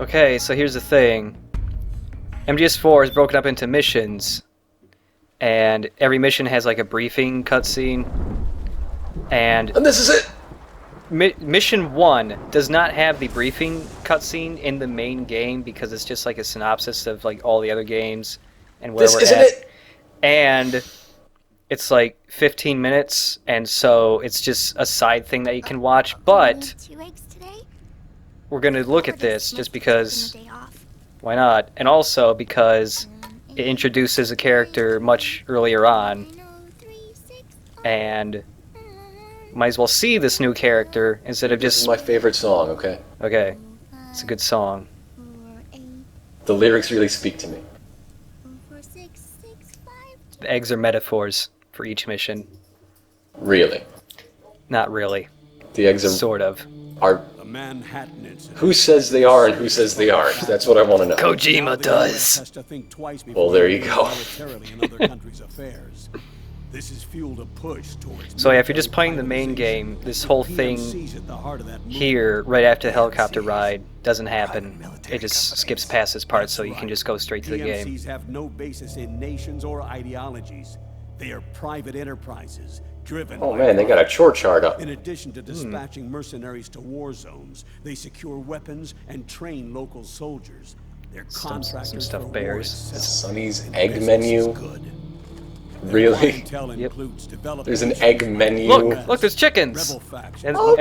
Okay, so here's the thing. MGS4 is broken up into missions, and every mission has like a briefing cutscene. And this is it! Mission 1 does not have the briefing cutscene in the main game because it's just like a synopsis of like all the other games and where we're at. It? And it's like 15 minutes, and so it's just a side thing that you can watch, but we're going to look at this just because, why not? And also because it introduces a character much earlier on, and might as well see this new character instead of just... This is my favorite song, okay? Okay, it's a good song. The lyrics really speak to me. The eggs are metaphors for each mission. Really? Not really. The eggs are... Sort of. Are... Who says they are and who says they aren't? That's what I want to know. Kojima does. Well, there you go. So yeah, if you're just playing the main game, this whole thing here, right after the helicopter ride, doesn't happen. It just skips past this part, so you can just go straight to the game. PMCs have no basis in nations or ideologies. They are private enterprises, driven Oh man, they got a chore chart up. In addition to dispatching mercenaries to war zones, they secure weapons and train local soldiers. They're contractors some stuff for war bears. itself. Sonny's And egg business menu. is good. Really? Yep. There's an egg menu. Look, there's chickens! And, Oh,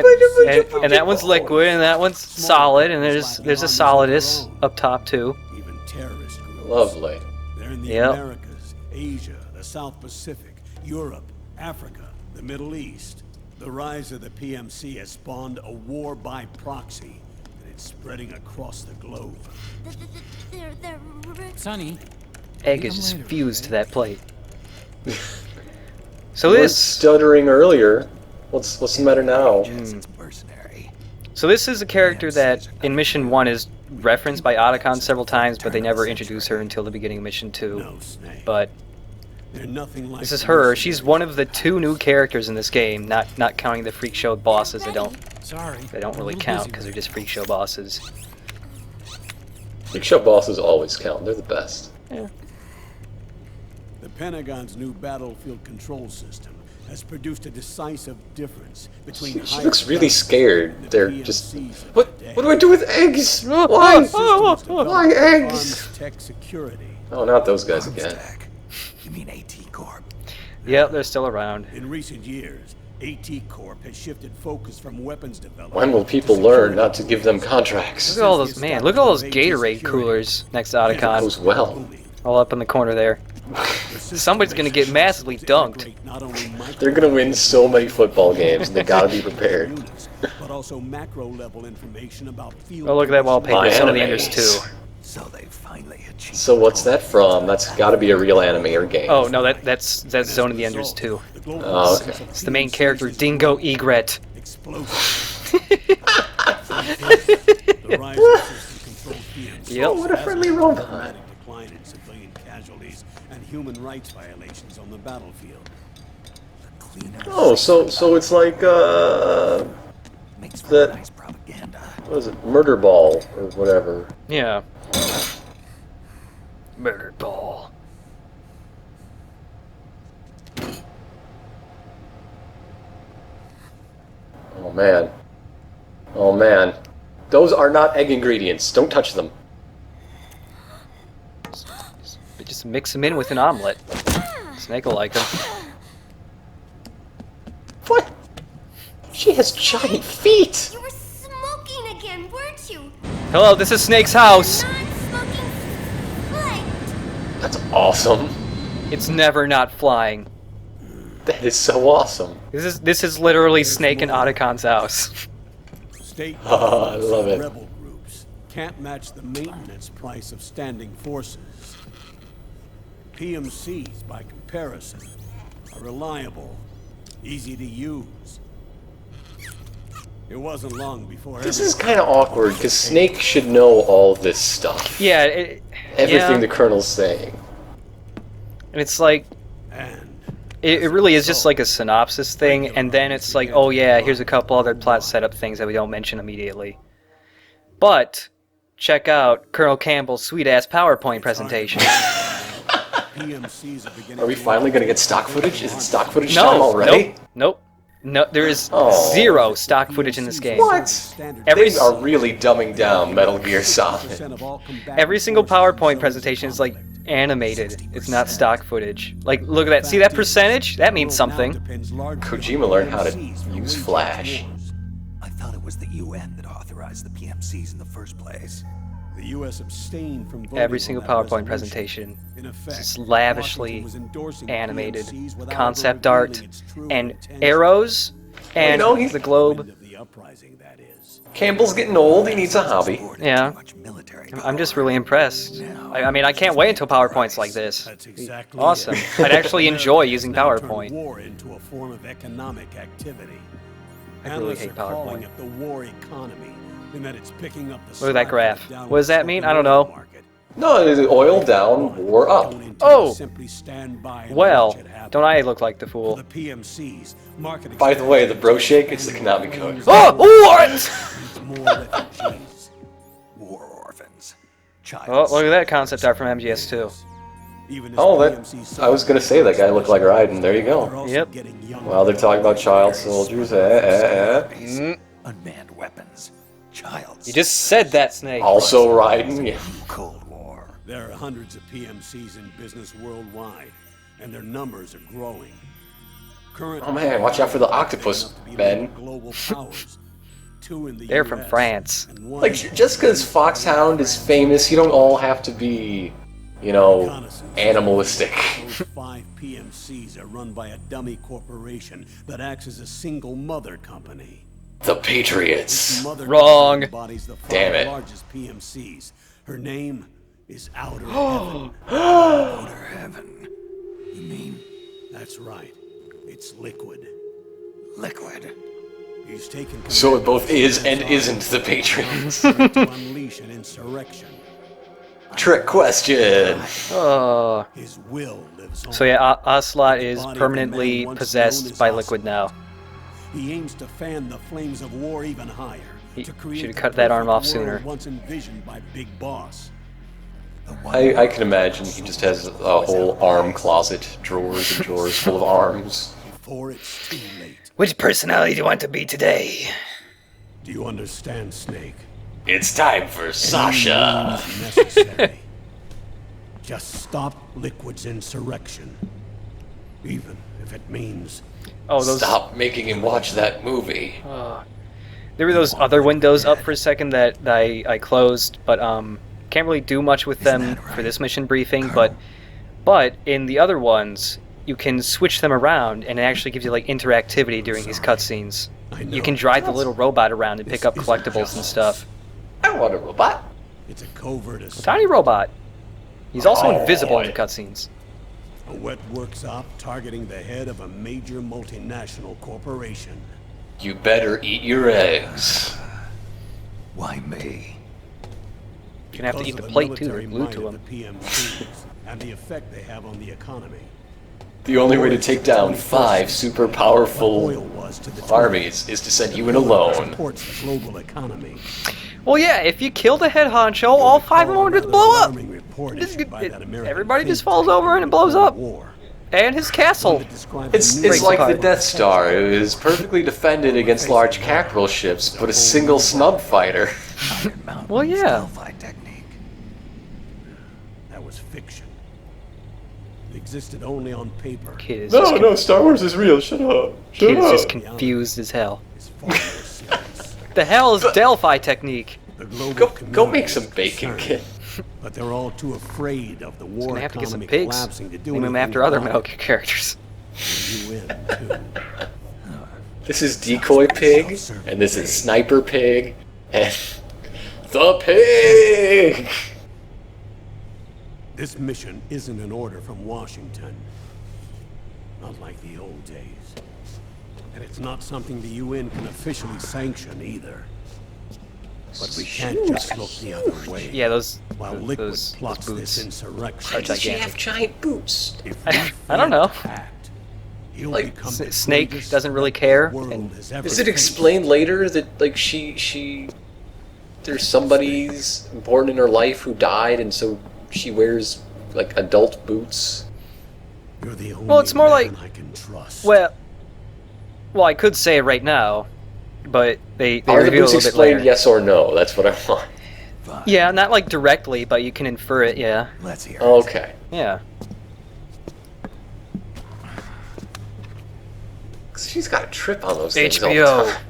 and that one's liquid, and that one's solid, and there's a solidus up top too. Even terrorist groups. Lovely. They're in the Yep. Americas, Asia, the South Pacific, Europe, Africa, the Middle East. The rise of the PMC has spawned a war by proxy, and it's spreading across the globe. Sonny, Egg is just fused to that plate. So You were this... stuttering earlier. What's the matter now? So this is a character that in Mission 1 is referenced by Otacon several times, but they never introduce her until the beginning of Mission 2. No, Snake. But They're nothing like this is her. She's one of the 2 new characters in this game, not counting the Freak Show bosses. They don't really count because they're just Freak Show bosses. Big Show bosses always count. They're the best. Yeah. The Pentagon's new battlefield control system has produced a decisive difference between. She looks really scared. They're just... What do I do with eggs? Why? Why eggs? Tech security. Oh, not those guys again. You mean AT Corp? Yep, they're still around. In recent years, AT Corp has shifted focus from weapons development. When will people learn not to give them contracts? Look at all those, man, look at all those Gatorade coolers next to Otacon. Goes well. All up in the corner there. Somebody's gonna get massively dunked. They're gonna win so many football games, and they gotta be prepared. But also macro level information about field. Oh, look at that wallpaper. My Some of the animes. Enders too. So they finally achieved. So what's that from? That's gotta be a real anime or game. Oh no, that's Zone of the Enders too. Oh, okay. It's the main character, Dingo Egret. Yep. What a friendly robot. Decline in civilian casualties and human rights violations on the battlefield. Oh, so it's like Makes for that- nice propaganda. what is it? Murder Ball or whatever. Yeah. Murder ball. Oh man. Oh man. Those are not egg ingredients. Don't touch them. Just mix them in with an omelet. Snake will like them. What? She has giant feet. You were smoking again, weren't you? Hello, this is Snake's house. Non-smoking flight. That's awesome. It's never not flying. That is so awesome. This is literally Snake and Otacon's house. State I love it. rebel groups can't match the maintenance price of standing forces. PMCs, by comparison, are reliable, easy to use. It wasn't long before This is kind of awkward because Snake should know all this stuff. Yeah, Everything yeah. the Colonel's saying. And it's like, and it really is just like a synopsis thing, and then it's like, oh yeah, here's a couple other plot setup things that we don't mention immediately. But check out Colonel Campbell's sweet-ass PowerPoint presentation. PMCs are beginning Are we to finally gonna get stock footage? Is it stock footage time already? Nope. No, there is Oh. zero stock footage in this game. What? Every They are really dumbing down Metal Gear Solid. Every single PowerPoint presentation is like animated. It's not stock footage. Like, look at that. See that percentage? That means something. Kojima learned how to use Flash. I thought it was the UN that authorized the PMCs in the first place. The U.S. abstained from voting Every on single that PowerPoint resolution. presentation In effect, is lavishly Washington was endorsing the animated, PMCs without concept ever art, revealing its true and intentions. arrows, and know, he's- the globe. End of the uprising, that is. Campbell's getting old, he needs a hobby. Yeah. Too much military I'm just power. really impressed. I mean, I can't wait until PowerPoint's like this. That's exactly Awesome. it. I'd actually enjoy using Now turned PowerPoint. War into a form of economic activity. I really Analysts hate are calling PowerPoint. it the war economy, in that it's picking up the Look at that slack graph. of the What does that mean? I don't know. market. No, it's oil down, war up. Don't intend Oh! to simply stand by and Well, watch it happen. don't I look like the For fool? the PMCs, market By the way, the bro shake, it's the Konami code. Oh, what? needs more refugees. War orphans. Child. Oh, look at that concept art from MGS2. Even as Oh, PMCs I was gonna say that guy looked like Raiden. There you they're go. also Yep. getting younger. Well, they're talking about child soldiers. Unmanned weapons. Childs. You just said that, Snake. Also Raiden. Yeah. Cold War. There are hundreds of PMCs in business worldwide, and their numbers are growing. Current Oh man, watch out for the octopus men. global powers. Two in the They're from US, France. and one Like, just because Foxhound is famous, you don't all have to be, you know, reconnaissance. animalistic. Those 5 PMCs are run by a dummy corporation that acts as a single mother company. The Patriots. Mother Wrong. company embodies the 5 Damn it. largest PMCs. Her name is Outer Heaven. Outer heaven. You mean That's right. It's Liquid. liquid? He's taken So it command both of is and the isn't the Patriots. trying to unleash an insurrection. Trick question. Oh. His will lives on. So yeah, Ocelot is The body of the permanently man once known possessed as by Ocelot. Liquid now. He aims to fan the flames of war even higher. He to create should've the cut that arm perfect off sooner. world once envisioned by Big Boss. I can imagine he just has a whole arm closet, drawers and drawers full of arms. Before it's too late. Which personality do you want to be today? Do you understand, Snake? It's time for Sasha. Means necessary. Just stop Liquid's insurrection. Even if it means Oh, those. Stop making him watch that movie. There were those other windows up for a second that I closed, but can't really do much with them for this mission briefing. But in the other ones, you can switch them around, and it actually gives you like interactivity during these cutscenes. I know. You can drive the little robot around and pick up collectibles and stuff. I want a robot. it's a covert assault. Tiny robot. He's also Oh, invisible in boy. the cutscenes. A wet workshop targeting the head of a major multinational corporation. You better eat your eggs. Why me? You're gonna have to Because eat of the plate too. military They're glued might to of them. the PMCs and the effect they have on the economy. The only way to take down 5 super What powerful oil was to the armies is to send you in alone. supports the global economy. Well, yeah, if you kill the head honcho, all 5 of them would just blow up. Alarming report issued by that American Everybody just think falls tank over and it blows up. war. And his castle. That describes It's the Breaks like the apart. Death Star. It is perfectly defended against large capital ships, but a single snub fighter. Iron Mountain Well, yeah. stealth technique. That was fiction. It existed only on paper. Kid is just, Star Wars is real. Shut up. kid is just confused as hell. It's far more serious. The hell is Delphi technique? The global Go community make some is bacon, concerned, kid. But they're all too afraid of the war Gonna have to get some economy pigs. collapsing to do Name them anything after other about Metal it. Gear characters. UN too. This is Decoy Pig, and this is Sniper Pig, and the Pig! This mission isn't an order from Washington. Not like the old days. And it's not something the UN can officially sanction either. But we can't just look the other way. Yeah, those While those, Liquid those plots this boots. insurrection. are gigantic. giant boots? If I don't know. act, he'll Like, become the Snake greatest doesn't really threat care, the world and has ever Is it faced. explained later that, like, she there's somebody's important in her life who died, and so she wears like adult boots. You're the only Well, it's more man like- I can trust. Well, I could say it right now, but they Are the reveal boots a little bit explained? later. Yes or no? That's what I want. Fine. Yeah, not like directly, but you can infer it. Yeah, Let's hear it. Okay. yeah. She's got a trip on those things all the HBO. time.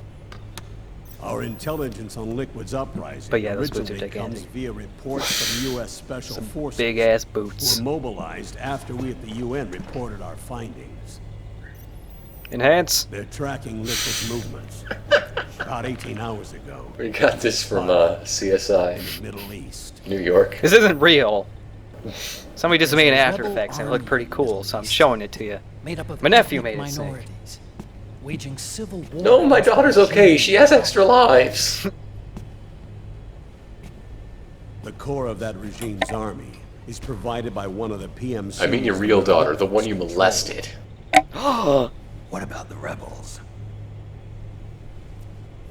Our intelligence on Liquid's uprising But yeah, those boots are originally gigantic. comes via reports from U.S. Special Forces Big ass who boots. were mobilized after we at the UN reported our findings. Enhance. They're tracking Liquid's movements. About 18 hours ago, We got this from in CSI the Middle East. New York. This isn't real. Somebody just made an After Effects and it looked pretty cool, so I'm showing it to you. Made up of My nephew ethnic made it, say. minorities, waging civil war. No, my daughter's okay. She has extra lives. The core of that regime's army is provided by one of the PMCs. I mean your real daughter, the one you molested. What about the rebels?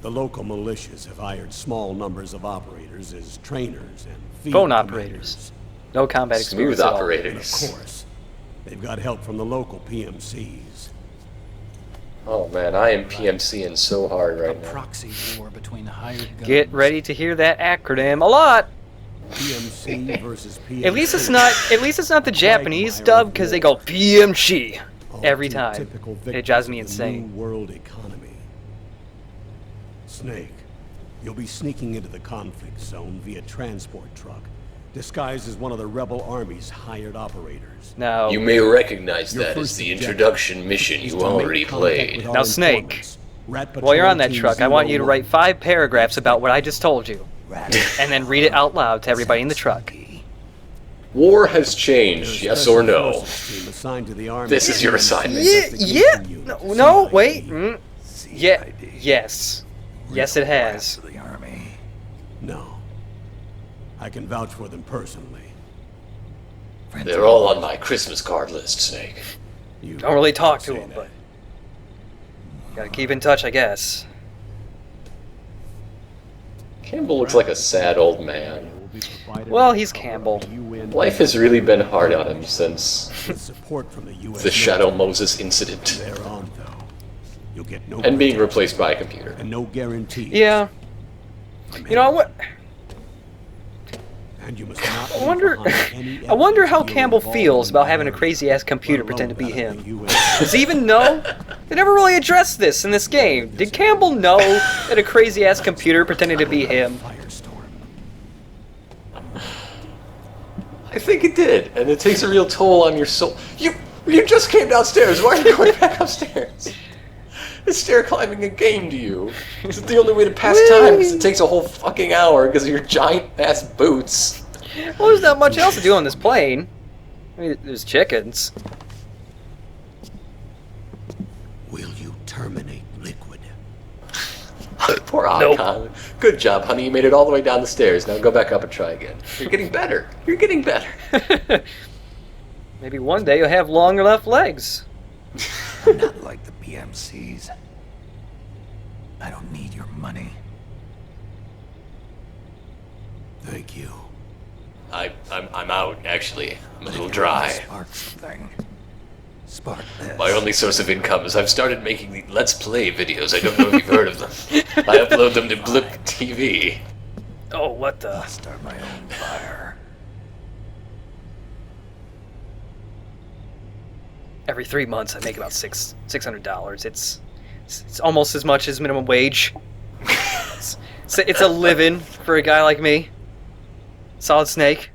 The local militias have hired small numbers of operators as trainers and field Phone commanders. operators. No combat Smooth experience at all. And of operators. course, they've got help from the local PMCs. Oh man, I am PMCing so hard A right now. proxy war between hired guns. Get ready to hear that acronym a lot. PMC versus PMC. At least it's not the Japanese dub because they go PMC All every two time. typical It drives victims me of the insane. New world economy. Snake, you'll be sneaking into the conflict zone via transport truck, disguised as one of the rebel army's hired operators. Now, You may recognize Your that as first the objective introduction mission is you to make already contact played. with our Now, Snake, informants, Rat while you're Patrol on that Team truck, I want you to 01. write 5 paragraphs about what I just told you, Rat. and then read it out loud to everybody in the truck. War has There's changed, a yes special or no? forces team assigned to the army. This is your assignment. Yeah. No, wait. CID. Yeah. Yes. Yes, it has. Rats of the army. No. I can vouch for them personally. They're all on my Christmas card list, Snake. You Don't really talk to say him, that. but gotta keep in touch, I guess. Campbell looks like a sad old man. Will be provided Well, by he's the Campbell. UN Life has really been hard on him since with support from the US the Shadow military. Moses incident. Thereon, though, you'll get no And being protection replaced by a computer. and no guarantees. Yeah. You know what? And you must not I wonder. I wonder how Campbell feels about having a crazy ass computer pretend to be him. Does he even know? They never really addressed this in this game. Did Campbell know that a crazy ass computer pretended to be him? Firestorm. I think it did, and it takes a real toll on your soul. You just came downstairs. Why are you going back upstairs? Is stair climbing a game to you? Is it the only way to pass time? Because it takes a whole fucking hour because of your giant ass boots. Well, there's not much else to do on this plane. I mean, there's chickens. Will you terminate Liquid? Poor Nope. Icon. Good job, honey. You made it all the way down the stairs. Now go back up and try again. You're getting better. You're getting better. Maybe one day you'll have longer left legs. I'm not like the PMCs. I don't need your money. Thank you. I'm out, actually. I'm a little dry. Spark something. Spark this. My only source of income is I've started making the Let's Play videos. I don't know if you've heard of them. I upload them to Blip TV. Oh, what the? I'll start my own fire. Every 3 months I make about $600. It's almost as much as minimum wage. It's a living for a guy like me. Solid Snake.